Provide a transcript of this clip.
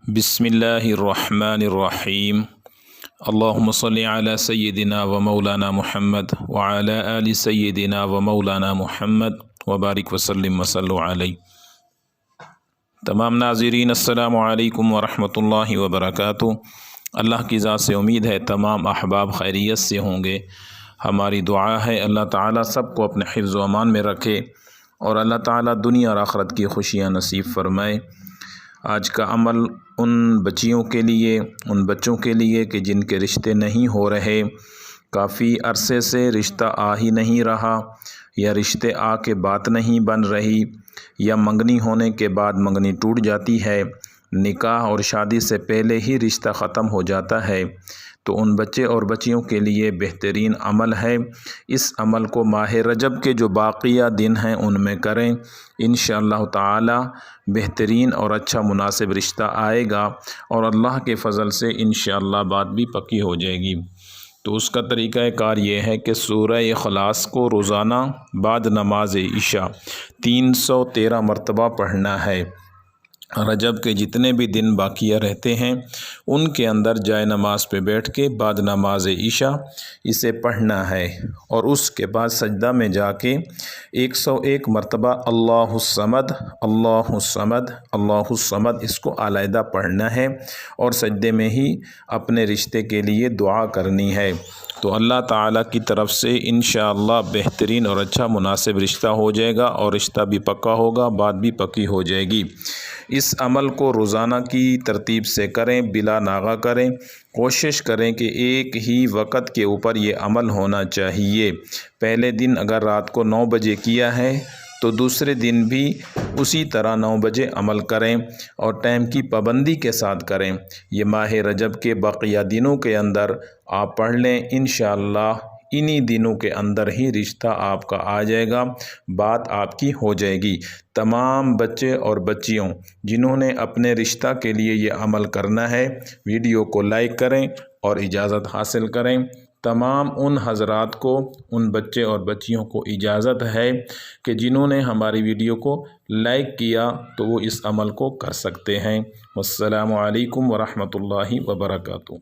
بسم اللہ الرحمن الرحیم اللہم صلی علی سیدنا و مولانا محمد وعلی آل سیدنا و مولانا محمد وبارک وسلم وصلو علیہ۔ تمام ناظرین السلام علیکم ورحمۃ اللہ وبرکاتہ۔ اللہ کی ذات سے امید ہے تمام احباب خیریت سے ہوں گے۔ ہماری دعا ہے اللہ تعالیٰ سب کو اپنے حفظ و امان میں رکھے اور اللہ تعالیٰ دنیا اور آخرت کی خوشیاں نصیب فرمائے۔ آج کا عمل ان بچیوں کے لیے، ان بچوں کے لیے کہ جن کے رشتے نہیں ہو رہے، کافی عرصے سے رشتہ آ ہی نہیں رہا، یا رشتے آ کے بات نہیں بن رہی، یا منگنی ہونے کے بعد منگنی ٹوٹ جاتی ہے، نکاح اور شادی سے پہلے ہی رشتہ ختم ہو جاتا ہے، تو ان بچے اور بچیوں کے لیے بہترین عمل ہے۔ اس عمل کو ماہ رجب کے جو باقیہ دن ہیں ان میں کریں، انشاءاللہ تعالی بہترین اور اچھا مناسب رشتہ آئے گا اور اللہ کے فضل سے انشاءاللہ بات بھی پکی ہو جائے گی۔ تو اس کا طریقہ کار یہ ہے کہ سورہ اخلاص کو روزانہ بعد نماز عشاء 313 مرتبہ پڑھنا ہے۔ رجب کے جتنے بھی دن باقیہ رہتے ہیں ان کے اندر جائے نماز پہ بیٹھ کے بعد نماز عشاء اسے پڑھنا ہے، اور اس کے بعد سجدہ میں جا کے 101 مرتبہ اللہ الصمد اللہ الصمد اللہ الصمد اس کو علیحدہ پڑھنا ہے، اور سجدے میں ہی اپنے رشتے کے لیے دعا کرنی ہے۔ تو اللہ تعالیٰ کی طرف سے انشاءاللہ بہترین اور اچھا مناسب رشتہ ہو جائے گا، اور رشتہ بھی پکا ہوگا، بات بھی پکی ہو جائے گی۔ اس عمل کو روزانہ کی ترتیب سے کریں، بلا ناغہ کریں، کوشش کریں کہ ایک ہی وقت کے اوپر یہ عمل ہونا چاہیے۔ پہلے دن اگر رات کو 9 بجے کیا ہے تو دوسرے دن بھی اسی طرح 9 بجے عمل کریں، اور ٹائم کی پابندی کے ساتھ کریں۔ یہ ماہ رجب کے بقیہ دنوں کے اندر آپ پڑھ لیں، انشاءاللہ انہی دنوں کے اندر ہی رشتہ آپ کا آ جائے گا، بات آپ کی ہو جائے گی۔ تمام بچے اور بچیوں جنہوں نے اپنے رشتہ کے لیے یہ عمل کرنا ہے، ویڈیو کو لائک کریں اور اجازت حاصل کریں۔ تمام ان حضرات کو، ان بچے اور بچیوں کو اجازت ہے کہ جنہوں نے ہماری ویڈیو کو لائک کیا تو وہ اس عمل کو کر سکتے ہیں۔ والسلام علیکم ورحمۃ اللہ وبرکاتہ۔